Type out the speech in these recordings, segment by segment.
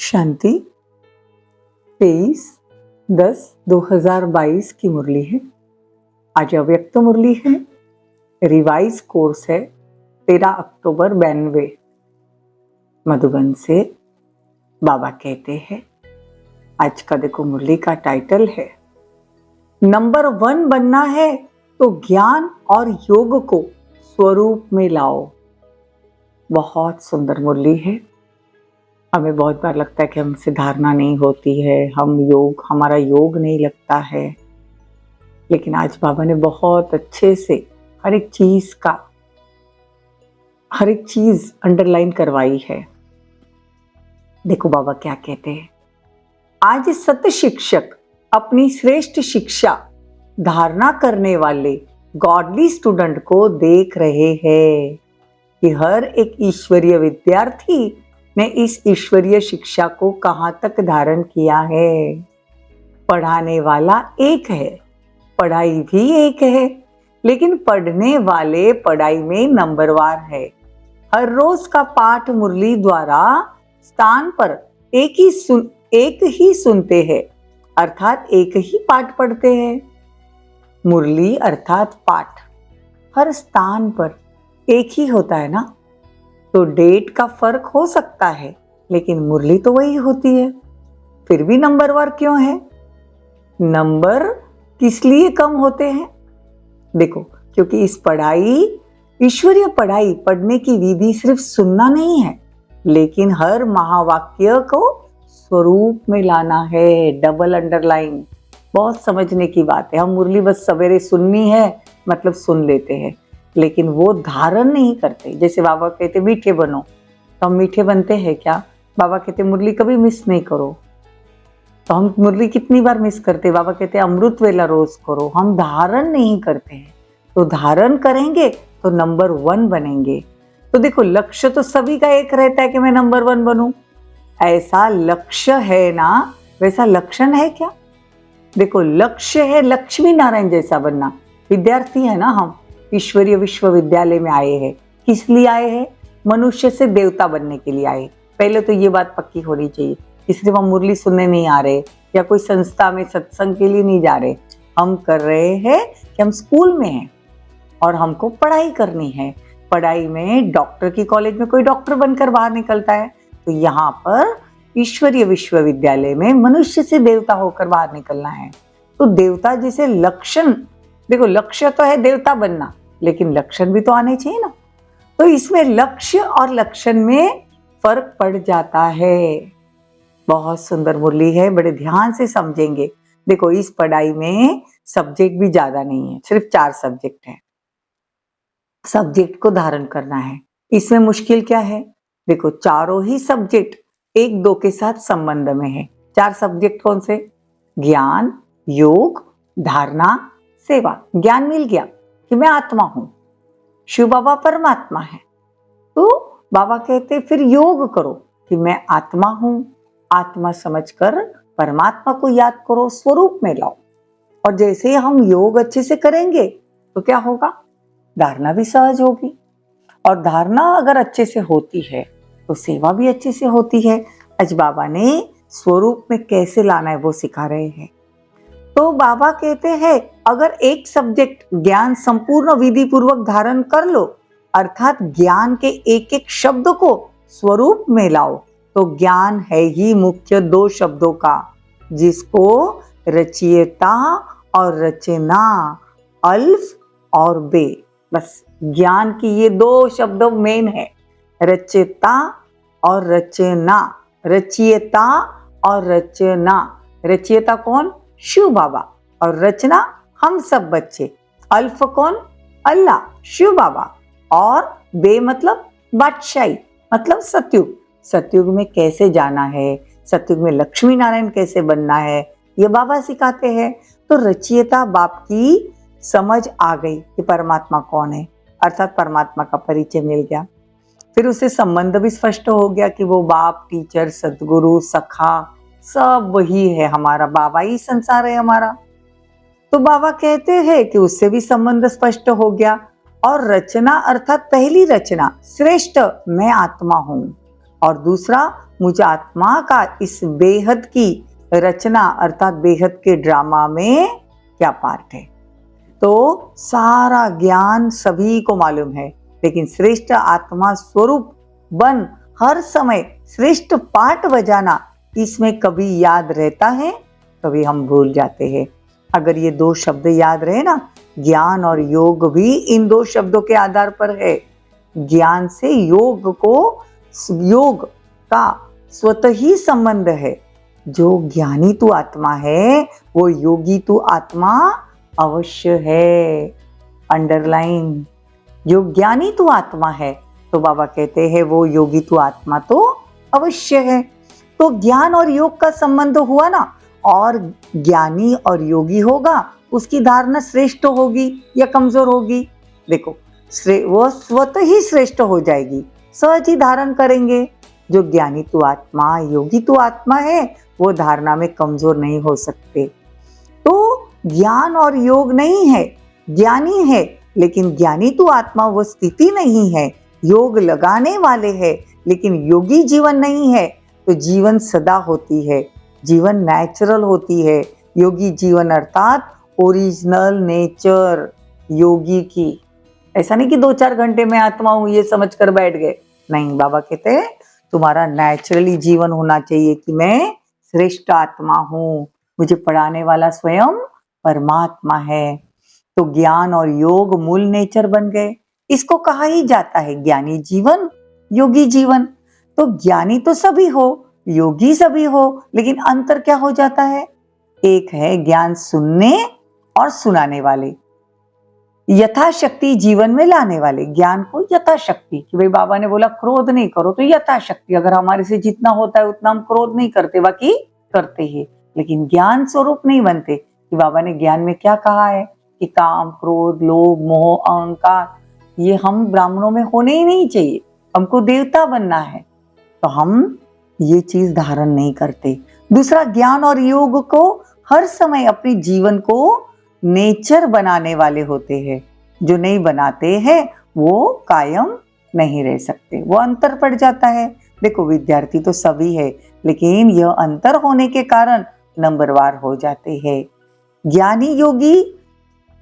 शांति 23/10/2022 की मुरली है। आज अव्यक्त मुरली है। रिवाइज कोर्स है 13 अक्टूबर 92 मधुबन से। बाबा कहते हैं, आज का देखो मुरली का टाइटल है नंबर 1 बनना है तो ज्ञान और योग को स्वरूप में लाओ। बहुत सुंदर मुरली है। हमें बहुत बार लगता है कि हमसे धारणा नहीं होती है, हमारा योग नहीं लगता है, लेकिन आज बाबा ने बहुत अच्छे से हर एक चीज अंडरलाइन करवाई है। देखो बाबा क्या कहते हैं, आज सत्य शिक्षक अपनी श्रेष्ठ शिक्षा धारणा करने वाले गॉडली स्टूडेंट को देख रहे हैं कि हर एक ईश्वरीय विद्यार्थी ने इस ईश्वरीय शिक्षा को कहां तक धारण किया है। पढ़ाने वाला एक है, पढ़ाई भी एक है, लेकिन पढ़ने वाले पढ़ाई में नंबरवार है। हर रोज का पाठ मुरली द्वारा स्थान पर एक ही सुनते हैं, अर्थात एक ही पाठ पढ़ते हैं। मुरली अर्थात पाठ हर स्थान पर एक ही होता है ना, तो डेट का फर्क हो सकता है, लेकिन मुरली तो वही होती है। फिर भी नंबरवार क्यों है? नंबर किस लिए कम होते हैं? देखो, क्योंकि ईश्वरीय पढ़ाई पढ़ने की विधि सिर्फ सुनना नहीं है, लेकिन हर महावाक्य को स्वरूप में लाना है। डबल अंडरलाइन, बहुत समझने की बात है। हम मुरली बस सवेरे सुननी है मतलब सुन लेते हैं, लेकिन वो धारण नहीं करते। जैसे बाबा कहते मीठे बनो, तो हम मीठे बनते हैं क्या? बाबा कहते मुरली कभी मिस नहीं करो, तो हम मुरली कितनी बार मिस करते? बाबा कहते अमृत वेला रोज करो। हम धारण नहीं करते हैं, तो धारण करेंगे तो नंबर 1 बनेंगे। तो देखो, लक्ष्य तो सभी का एक रहता है कि मैं नंबर 1 बनूं। ऐसा लक्ष्य है ना, वैसा लक्षण है क्या? देखो, लक्ष्य है लक्ष्मी नारायण जैसा बनना। विद्यार्थी है ना, हम ईश्वरीय विश्वविद्यालय में आए हैं। किस लिए आए हैं? मनुष्य से देवता बनने के लिए आए। पहले तो ये बात पक्की होनी चाहिए कि सिर्फ हम मुरली सुनने नहीं आ रहे या कोई संस्था में सत्संग के लिए नहीं जा रहे। हम कर रहे हैं कि हम स्कूल में हैं और हमको पढ़ाई करनी है। पढ़ाई में डॉक्टर की कॉलेज में कोई डॉक्टर बनकर बाहर निकलता है, तो यहाँ पर ईश्वरीय विश्वविद्यालय में मनुष्य से देवता होकर बाहर निकलना है। तो देवता जैसे लक्षण, देखो लक्ष्य तो है देवता बनना, लेकिन लक्षण भी तो आने चाहिए ना। तो इसमें लक्ष्य और लक्षण में फर्क पड़ जाता है। बहुत सुंदर मुरली है, बड़े ध्यान से समझेंगे। देखो, इस पढ़ाई में सब्जेक्ट भी ज्यादा नहीं है, सिर्फ 4 सब्जेक्ट है। सब्जेक्ट को धारण करना है। इसमें मुश्किल क्या है? देखो, चारों ही सब्जेक्ट 1-2 के साथ संबंध में है। 4 सब्जेक्ट कौन से? ज्ञान, योग, धारणा, सेवा। ज्ञान मिल गया कि मैं आत्मा हूं, शिव बाबा परमात्मा है, तो बाबा कहते फिर योग करो कि मैं आत्मा हूं। आत्मा समझकर परमात्मा को याद करो, स्वरूप में लाओ। और जैसे हम योग अच्छे से करेंगे तो क्या होगा? धारणा भी सहज होगी, और धारणा अगर अच्छे से होती है तो सेवा भी अच्छे से होती है। आज बाबा ने स्वरूप में कैसे लाना है वो सिखा रहे हैं। तो बाबा कहते हैं, अगर एक सब्जेक्ट ज्ञान संपूर्ण विधि पूर्वक धारण कर लो, अर्थात ज्ञान के एक एक शब्द को स्वरूप में लाओ, तो ज्ञान है ही मुख्य 2 शब्दों का, जिसको रचयिता और रचना, अल्फ और बे, बस ज्ञान की ये 2 शब्द मेन है। रचयिता और रचना, रचयिता और रचना। रचयिता कौन? शिव बाबा। और रचना हम सब बच्चे। अल्फ कौन? अल्लाह, शिव बाबा। और बे मतलब बादशाही, मतलब सतयुग। सतयुग में कैसे जाना है, सतयुग में लक्ष्मी नारायण कैसे बनना है, ये बाबा सिखाते हैं। तो रचयिता बाप की समझ आ गई कि परमात्मा कौन है, अर्थात परमात्मा का परिचय मिल गया। फिर उससे संबंध भी स्पष्ट हो गया कि वो बाप, टीचर, सदगुरु, सखा सब वही है। हमारा बाबा ही संसार है हमारा। तो बाबा कहते हैं कि उससे भी संबंध स्पष्ट हो गया। और रचना अर्थात पहली रचना श्रेष्ठ, मैं आत्मा हूं, और दूसरा मुझे आत्मा का इस बेहद की रचना अर्थात बेहद के ड्रामा में क्या पार्ट है। तो सारा ज्ञान सभी को मालूम है, लेकिन श्रेष्ठ आत्मा स्वरूप बन हर समय श्रेष्ठ पाठ बजाना, इसमें कभी याद रहता है, कभी हम भूल जाते हैं। अगर ये दो शब्द याद रहे ना, ज्ञान और योग भी इन दो शब्दों के आधार पर है। ज्ञान से योग का स्वतः ही संबंध है। जो ज्ञानी तू आत्मा है वो योगी तू आत्मा अवश्य है। अंडरलाइन, जो ज्ञानी तू आत्मा है तो बाबा कहते हैं वो योगी तू आत्मा तो अवश्य है। तो ज्ञान और योग का संबंध हुआ ना, और ज्ञानी और योगी होगा, उसकी धारणा श्रेष्ठ होगी या कमजोर होगी। देखो वो स्वतः ही श्रेष्ठ हो जाएगी, सहज ही धारण करेंगे। जो ज्ञानी तू आत्मा योगी तू आत्मा है वो धारणा में कमजोर नहीं हो सकते। तो ज्ञान और योग नहीं है, ज्ञानी है, लेकिन ज्ञानी तू आत्मा वो स्थिति नहीं है। योग लगाने वाले हैं लेकिन योगी जीवन नहीं है। तो जीवन सदा होती है, जीवन नेचुरल होती है। योगी जीवन अर्थात ओरिजिनल नेचर योगी की। ऐसा नहीं कि 2-4 घंटे में आत्मा हूं ये समझ कर बैठ गए, नहीं। बाबा कहते हैं तुम्हारा नेचुरली जीवन होना चाहिए कि मैं श्रेष्ठ आत्मा हूं, मुझे पढ़ाने वाला स्वयं परमात्मा है। तो ज्ञान और योग मूल नेचर बन गए। इसको कहा ही जाता है ज्ञानी जीवन योगी जीवन। तो ज्ञानी तो सभी हो, योगी सभी हो, लेकिन अंतर क्या हो जाता है? एक है ज्ञान सुनने और सुनाने वाले, यथाशक्ति जीवन में लाने वाले। ज्ञान को यथाशक्ति, कि भाई बाबा ने बोला क्रोध नहीं करो तो यथाशक्ति, अगर हमारे से जितना होता है उतना हम क्रोध नहीं करते, बाकी करते ही, लेकिन ज्ञान स्वरूप नहीं बनते। कि बाबा ने ज्ञान में क्या कहा है कि काम क्रोध लोभ मोह अहंकार ये हम ब्राह्मणों में होने ही नहीं चाहिए, हमको देवता बनना है। तो हम ये चीज धारण नहीं करते। दूसरा, ज्ञान और योग को हर समय अपने जीवन को नेचर बनाने वाले होते हैं। जो नहीं बनाते हैं वो कायम नहीं रह सकते, वो अंतर पड़ जाता है। देखो विद्यार्थी तो सभी है, लेकिन यह अंतर होने के कारण नंबरवार हो जाते हैं। ज्ञानी योगी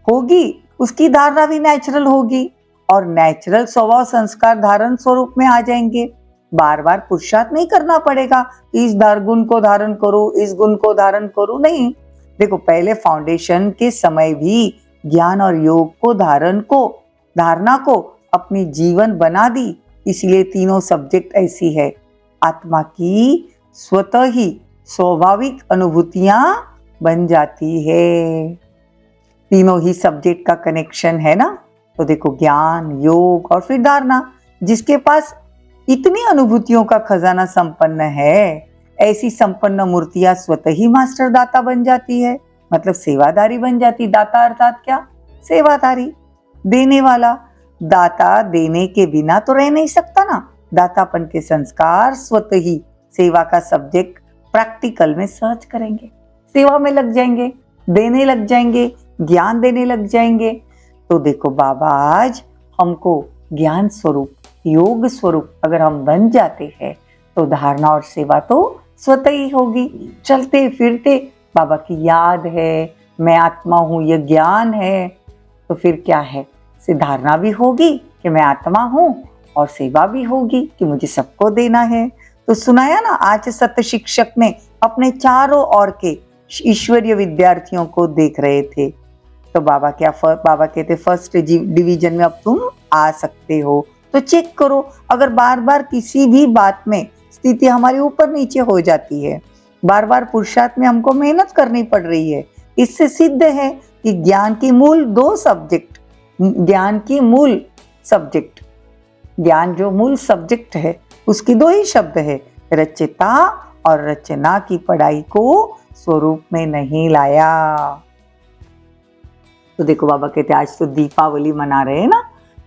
होगी, उसकी धारणा भी नेचुरल होगी और नेचुरल स्वभाव संस्कार धारण स्वरूप में आ जाएंगे। बार बार पुरुषार्थ नहीं करना पड़ेगा, इस गुण को धारण करो, इस गुण को धारण करो, नहीं। देखो पहले फाउंडेशन के समय भी ज्ञान और योग को धारणा को अपनी जीवन बना दी। इसलिए तीनों सब्जेक्ट ऐसी है, आत्मा की स्वतः ही स्वाभाविक अनुभूतियां बन जाती है। तीनों ही सब्जेक्ट का कनेक्शन है ना। तो देखो ज्ञान योग और फिर धारणा, जिसके पास इतनी अनुभूतियों का खजाना संपन्न है, ऐसी संपन्न मूर्तियां स्वतः ही मास्टर दाता बन जाती है, मतलब सेवादारी बन जाती। दाता अर्थात क्या? सेवादारी, देने वाला। दाता देने के बिना तो रह नहीं सकता ना। दातापन के संस्कार स्वतः ही सेवा का सब्जेक्ट प्रैक्टिकल में सहज करेंगे, सेवा में लग जाएंगे, देने लग जाएंगे, ज्ञान देने लग जाएंगे। तो देखो बाबा आज हमको ज्ञान स्वरूप योग स्वरूप अगर हम बन जाते हैं तो धारणा और सेवा तो स्वतः ही होगी। चलते फिरते बाबा की याद है, मैं आत्मा हूँ, ये ज्ञान है, तो फिर क्या है, से धारणा भी होगी कि मैं आत्मा हूँ और सेवा भी होगी कि मुझे सबको देना है। तो सुनाया ना आज सत्य शिक्षक ने अपने चारों ओर के ईश्वरीय विद्यार्थियों को देख रहे थे। तो बाबा कहते फर्स्ट डिवीजन में अब तुम आ सकते हो, तो चेक करो। अगर बार बार किसी भी बात में स्थिति हमारी ऊपर नीचे हो जाती है, बार बार पुरुषार्थ में हमको मेहनत करनी पड़ रही है, इससे सिद्ध है कि ज्ञान की मूल ज्ञान जो मूल सब्जेक्ट है उसकी दो ही शब्द है, रचयिता और रचना की पढ़ाई को स्वरूप में नहीं लाया। तो देखो बाबा कहते आज तो दीपावली मना रहे हैं ना।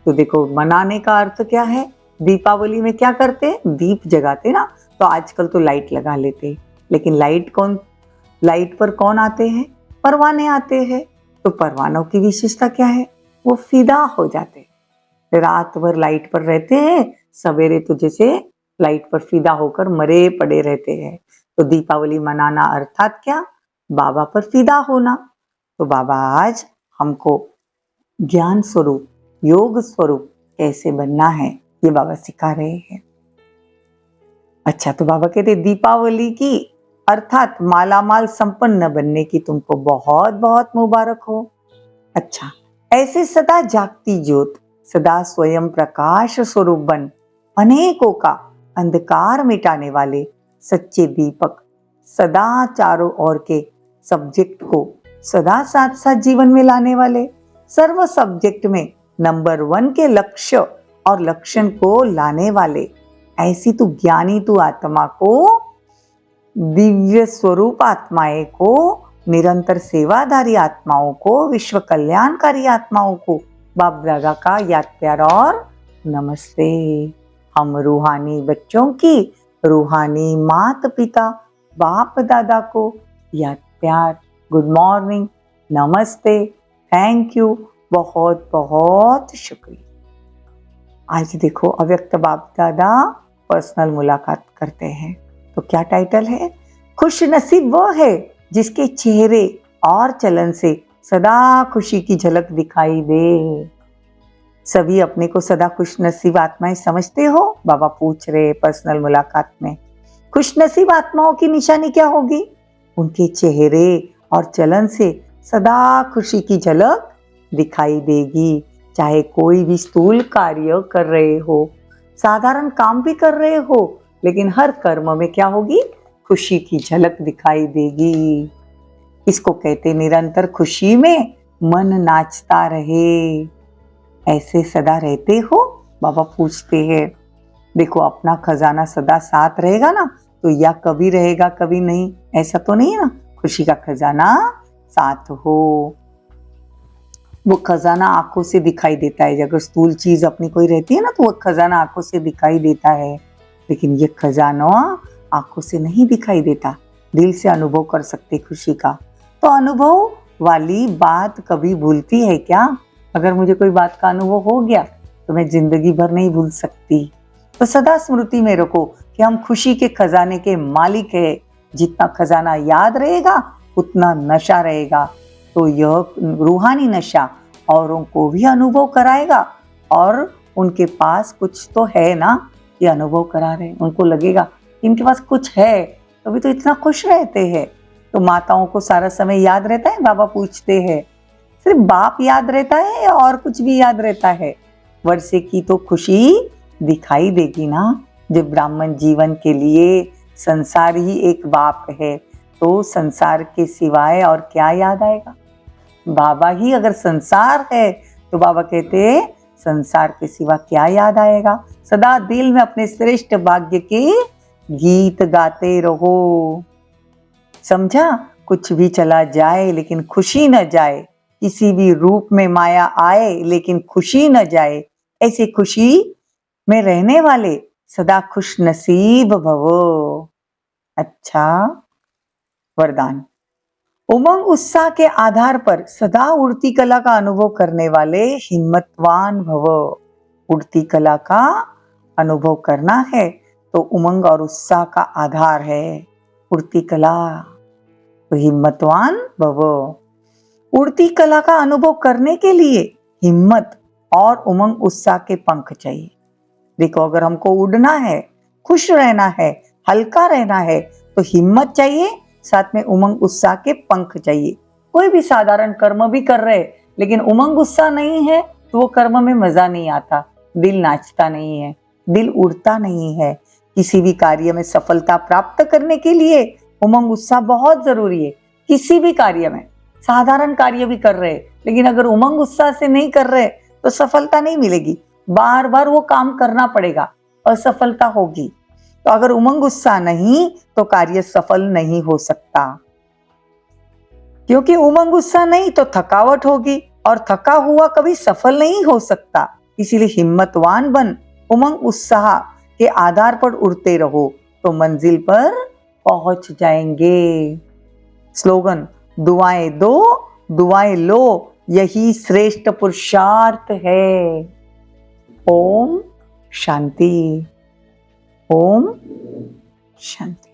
तो देखो मनाने का अर्थ क्या है, दीपावली में क्या करते हैं, दीप जगाते ना। तो आजकल तो लाइट लगा लेते, लेकिन लाइट पर कौन आते हैं, परवाने आते हैं। तो परवानों की विशेषता क्या है, वो फिदा हो जाते, रात भर लाइट पर रहते हैं, सवेरे तो जैसे लाइट पर फिदा होकर मरे पड़े रहते हैं। तो दीपावली मनाना अर्थात क्या? बाबा पर फिदा होना। तो बाबा आज हमको ज्ञान स्वरूप, योग स्वरूप कैसे बनना है ये बाबा सिखा रहे हैं। अच्छा, तो बाबा कहते दीपावली की अर्थात मालामाल संपन्न बनने की तुमको बहुत बहुत मुबारक हो। अच्छा, ऐसे सदा जागती ज्योत, सदा स्वयं प्रकाश स्वरूप बन, अनेकों का अंधकार मिटाने वाले सच्चे दीपक, सदा चारों ओर के सब्जेक्ट को सदा साथ साथ जीवन में लाने वाले, सर्व सब्जेक्ट में नंबर 1 के लक्ष्य और लक्षण को लाने वाले, ऐसी तू ज्ञानी तू आत्मा को, दिव्य स्वरूप आत्माएं को, निरंतर सेवाधारी आत्माओं को, विश्व कल्याणकारी आत्माओं को बाप दादा का याद प्यार और नमस्ते। हम रूहानी बच्चों की रूहानी माता पिता बाप दादा को याद प्यार, गुड मॉर्निंग, नमस्ते, थैंक यू, बहुत बहुत शुक्रिया। आज देखो अव्यक्त बाप दादा पर्सनल मुलाकात करते हैं। तो क्या टाइटल है? खुश नसीब वो है जिसके चेहरे और चलन से सदा खुशी की झलक दिखाई दे। सभी अपने को सदा खुश नसीब आत्माएं समझते हो? बाबा पूछ रहे पर्सनल मुलाकात में। खुश नसीब आत्माओं की निशानी क्या होगी? उनके चेहरे और चलन से सदा खुशी की झलक दिखाई देगी। चाहे कोई भी स्थूल कार्य कर रहे हो, साधारण काम भी कर रहे हो, लेकिन हर कर्म में क्या होगी? खुशी की झलक दिखाई देगी। इसको कहते निरंतर खुशी में मन नाचता रहे। ऐसे सदा रहते हो? बाबा पूछते हैं। देखो अपना खजाना सदा साथ रहेगा ना, तो या कभी रहेगा कभी नहीं, ऐसा तो नहीं है ना। खुशी का खजाना साथ हो। वो खजाना आंखों से दिखाई देता है। अगर स्थूल चीज अपनी कोई रहती है ना, तो वो खजाना आंखों से दिखाई देता है, लेकिन ये खजाना आंखों से नहीं दिखाई देता, दिल से अनुभव कर सकते खुशी का। तो अनुभव वाली बात कभी भूलती है क्या? अगर मुझे कोई बात का अनुभव हो गया तो मैं जिंदगी भर नहीं भूल सकती। तो सदा स्मृति में रखो कि हम खुशी के खजाने के मालिक है। जितना खजाना याद रहेगा उतना नशा रहेगा। तो यह रूहानी नशा औरों को भी अनुभव कराएगा, और उनके पास कुछ तो है ना, ये अनुभव करा रहे, उनको लगेगा इनके पास कुछ है, तभी तो इतना खुश रहते हैं। तो माताओं को सारा समय याद रहता है? बाबा पूछते हैं सिर्फ बाप याद रहता है या और कुछ भी याद रहता है? वर्षे की तो खुशी दिखाई देगी ना। जब ब्राह्मण जीवन के लिए संसार ही एक बाप है, तो संसार के सिवाय और क्या याद आएगा? बाबा ही अगर संसार है तो बाबा कहते संसार के सिवा क्या याद आएगा? सदा दिल में अपने श्रेष्ठ भाग्य के गीत गाते रहो। समझा? कुछ भी चला जाए लेकिन खुशी न जाए, किसी भी रूप में माया आए लेकिन खुशी न जाए, ऐसी खुशी में रहने वाले सदा खुश नसीब भवो। अच्छा, वरदान। उमंग उत्साह के आधार पर सदा उड़ती कला का अनुभव करने वाले हिम्मतवान भवो। उड़ती कला का अनुभव करना है तो उमंग और उत्साह का आधार है उड़ती कला, तो हिम्मतवान भवो। उड़ती कला का अनुभव करने के लिए हिम्मत और उमंग उत्साह के पंख चाहिए। देखो अगर हमको उड़ना है, खुश रहना है, हल्का रहना है, तो हिम्मत चाहिए, साथ में उमंग उत्साह के पंख चाहिए। कोई भी साधारण कर्म भी कर रहे लेकिन उमंग उत्साह नहीं है तो वो कर्म में मजा नहीं आता, दिल नाचता नहीं है, दिल उड़ता नहीं है। किसी भी कार्य में सफलता प्राप्त करने के लिए उमंग उत्साह बहुत जरूरी है। किसी भी कार्य में, साधारण कार्य भी कर रहे लेकिन अगर उमंग उत्साह से नहीं कर रहे तो सफलता नहीं मिलेगी, बार बार वो काम करना पड़ेगा, असफलता होगी। तो अगर उमंग उत्साह नहीं तो कार्य सफल नहीं हो सकता, क्योंकि उमंग उत्साह नहीं तो थकावट होगी, और थका हुआ कभी सफल नहीं हो सकता। इसीलिए हिम्मतवान बन, उमंग उत्साह के आधार पर उड़ते रहो तो मंजिल पर पहुंच जाएंगे। स्लोगन, दुआएं दो दुआएं लो, यही श्रेष्ठ पुरुषार्थ है। ओम शांति। ओम शांति।